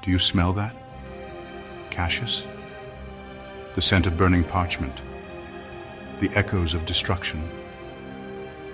Do you smell that, Cassius? The scent of burning parchment, the echoes of destruction.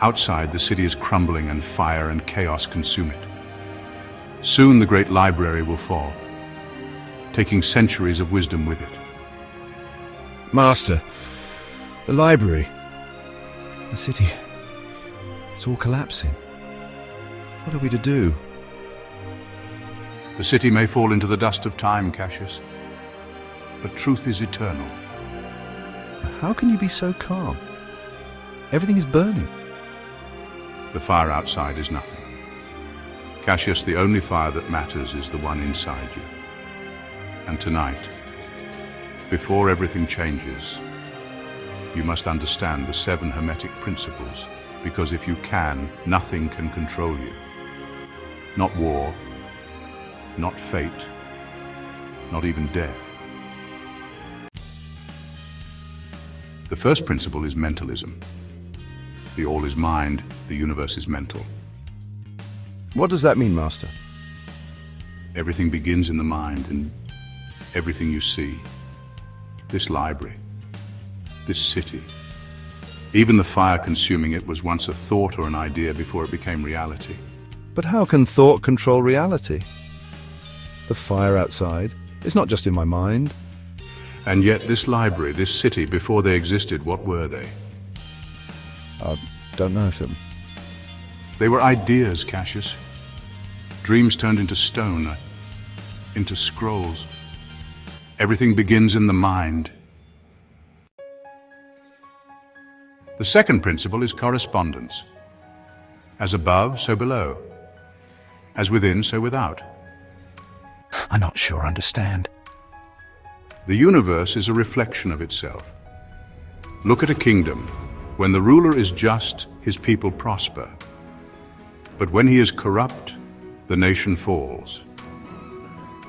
Outside, the city is crumbling and fire and chaos consume it. Soon the great library will fall, taking centuries of wisdom with it. Master, the library, the city, it's all collapsing. What are we to do? The city may fall into the dust of time, Cassius, but truth is eternal. How can you be so calm? Everything is burning. The fire outside is nothing. Cassius, the only fire that matters is the one inside you. And tonight, before everything changes, you must understand the 7 Hermetic principles, because if you can, nothing can control you. Not war, not fate, not even death. The first principle is mentalism. The all is mind, the universe is mental. What does that mean, Master? Everything begins in the mind, and everything you see, this library, this city, even the fire consuming it was once a thought or an idea before it became reality. But how can thought control reality? The fire outside is not just in my mind. And yet this library, this city, before they existed, what were they? I don't know. They were ideas, Cassius. Dreams turned into stone, into scrolls. Everything begins in the mind. The second principle is correspondence. As above, so below. As within, so without. I'm not sure I understand. The universe is a reflection of itself. Look at a kingdom. When the ruler is just, his people prosper. But when he is corrupt, the nation falls.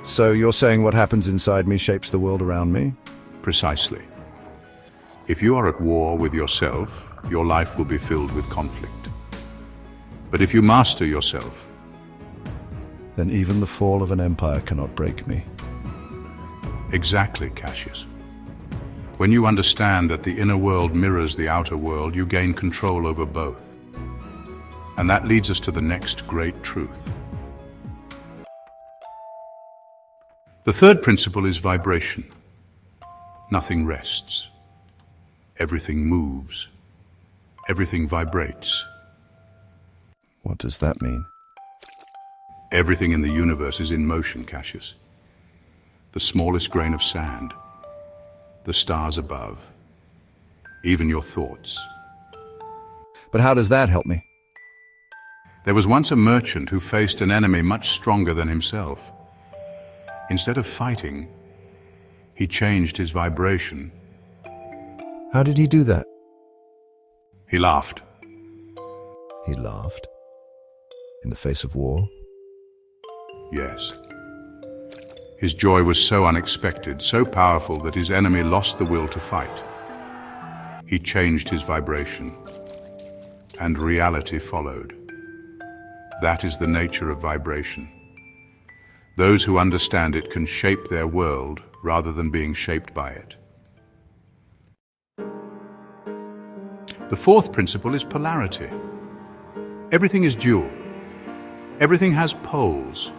So you're saying what happens inside me shapes the world around me? Precisely. If you are at war with yourself, your life will be filled with conflict. But if you master yourself, then even the fall of an empire cannot break me. Exactly, Cassius. When you understand that the inner world mirrors the outer world, you gain control over both. And that leads us to the next great truth. The third principle is vibration. Nothing rests. Everything moves. Everything vibrates. What does that mean? Everything in the universe is in motion, Cassius. The smallest grain of sand, the stars above, even your thoughts. But how does that help me? There was once a merchant who faced an enemy much stronger than himself. Instead of fighting, he changed his vibration. How did he do that? He laughed. He laughed? In the face of war? Yes. His joy was so unexpected, so powerful that his enemy lost the will to fight. He changed his vibration, and reality followed. That is the nature of vibration. Those who understand it can shape their world rather than being shaped by it. The fourth principle is polarity. Everything is dual. Everything has poles.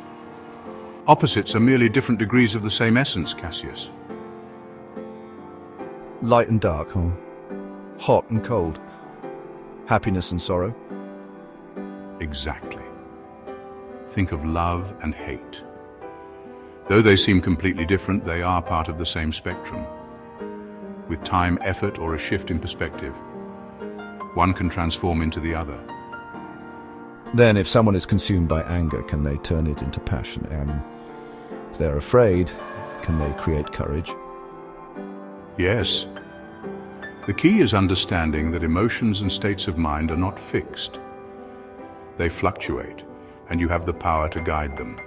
Opposites are merely different degrees of the same essence, Cassius. Light and dark, huh? Hot and cold. Happiness and sorrow. Exactly. Think of love and hate. Though they seem completely different, they are part of the same spectrum. With time, effort, or a shift in perspective, one can transform into the other. Then if someone is consumed by anger, can they turn it into passion? And if they're afraid, can they create courage? Yes. The key is understanding that emotions and states of mind are not fixed. They fluctuate, and you have the power to guide them.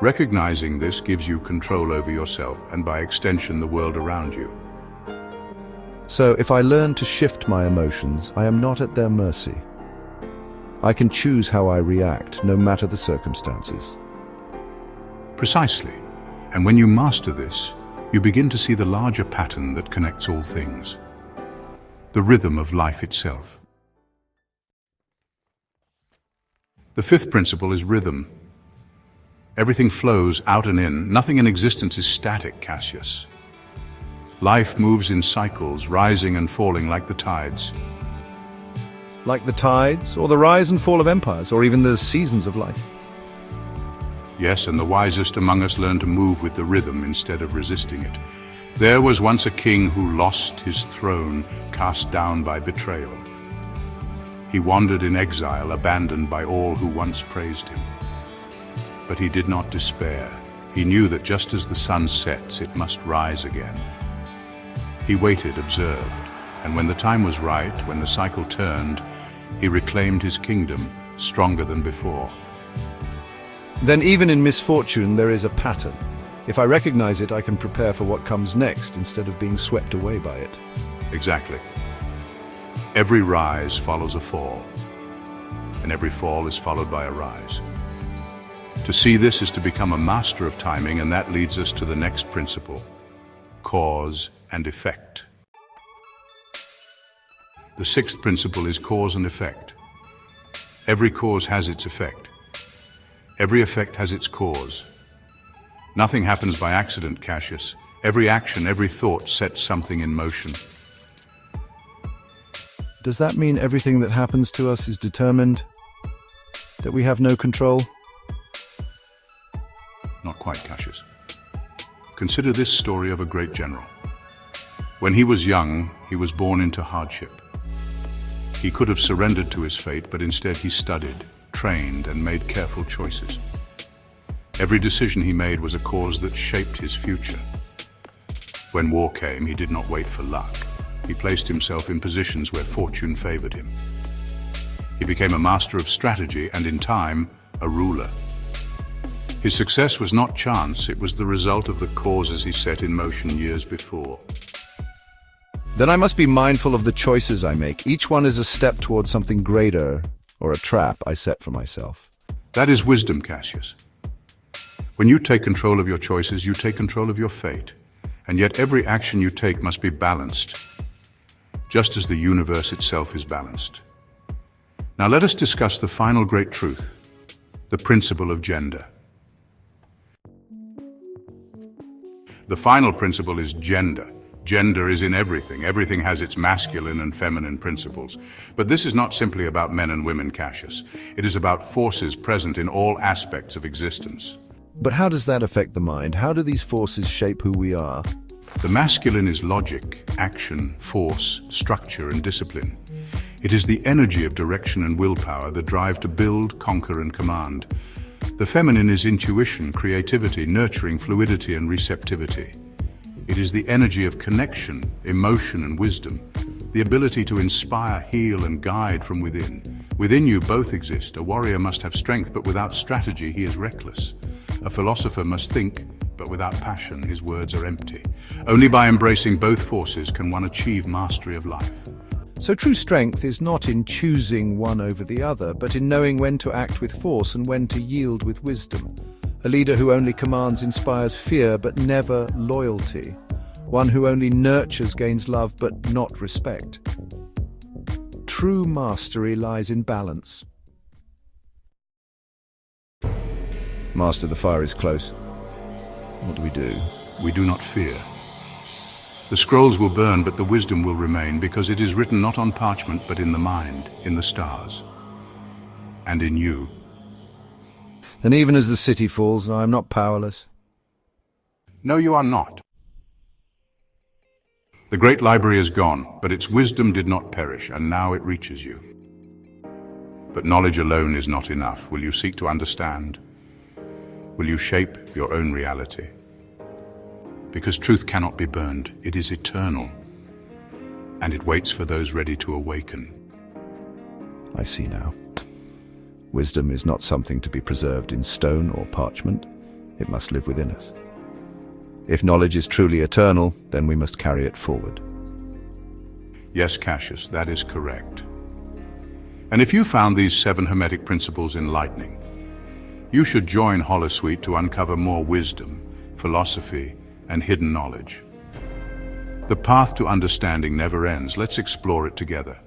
Recognizing this gives you control over yourself and by extension the world around you. So if I learn to shift my emotions, I am not at their mercy. I can choose how I react, no matter the circumstances. Precisely. And when you master this, you begin to see the larger pattern that connects all things. The rhythm of life itself. The fifth principle is rhythm. Everything flows out and in. Nothing in existence is static, Cassius. Life moves in cycles, rising and falling like the tides. Like the tides, or the rise and fall of empires, or even the seasons of life. Yes, and the wisest among us learn to move with the rhythm instead of resisting it. There was once a king who lost his throne, cast down by betrayal. He wandered in exile, abandoned by all who once praised him. But he did not despair. He knew that just as the sun sets, it must rise again. He waited, observed, and when the time was right, when the cycle turned, he reclaimed his kingdom, stronger than before. Then even in misfortune there is a pattern. If I recognize it, I can prepare for what comes next instead of being swept away by it. Exactly. Every rise follows a fall, and every fall is followed by a rise. To see this is to become a master of timing, and that leads us to the next principle, cause and effect. The sixth principle is cause and effect. Every cause has its effect. Every effect has its cause. Nothing happens by accident, Cassius. Every action, every thought sets something in motion. Does that mean everything that happens to us is determined? That we have no control? Not quite, Cassius. Consider this story of a great general. When he was young, he was born into hardship. He could have surrendered to his fate, but instead he studied, trained, and made careful choices. Every decision he made was a cause that shaped his future. When war came, he did not wait for luck. He placed himself in positions where fortune favored him. He became a master of strategy and, in time, a ruler. His success was not chance, it was the result of the causes he set in motion years before. Then I must be mindful of the choices I make. Each one is a step towards something greater, or a trap I set for myself. That is wisdom, Cassius. When you take control of your choices, you take control of your fate. And yet every action you take must be balanced, just as the universe itself is balanced. Now let us discuss the final great truth, the principle of gender. The final principle is gender. Gender is in everything. Everything has its masculine and feminine principles. But this is not simply about men and women, Cassius. It is about forces present in all aspects of existence. But how does that affect the mind? How do these forces shape who we are? The masculine is logic, action, force, structure, and discipline. It is the energy of direction and willpower, the drive to build, conquer, and command. The feminine is intuition, creativity, nurturing, fluidity, and receptivity. It is the energy of connection, emotion, and wisdom, the ability to inspire, heal, and guide from within. Within you both exist. A warrior must have strength, but without strategy, he is reckless. A philosopher must think, but without passion, his words are empty. Only by embracing both forces can one achieve mastery of life. So true strength is not in choosing one over the other, but in knowing when to act with force and when to yield with wisdom. A leader who only commands inspires fear, but never loyalty. One who only nurtures gains love, but not respect. True mastery lies in balance. Master, the fire is close. What do we do? We do not fear. The scrolls will burn, but the wisdom will remain, because it is written not on parchment, but in the mind, in the stars, and in you. And even as the city falls, I am not powerless. No, you are not. The great library is gone, but its wisdom did not perish, and now it reaches you. But knowledge alone is not enough. Will you seek to understand? Will you shape your own reality? Because truth cannot be burned. It is eternal, and it waits for those ready to awaken. I see now. Wisdom is not something to be preserved in stone or parchment. It must live within us. If knowledge is truly eternal, then we must carry it forward. Yes, Cassius, that is correct. And if you found these 7 Hermetic principles enlightening, You should join Holisuite to uncover more wisdom, philosophy, and hidden knowledge. The path to understanding never ends. Let's explore it together.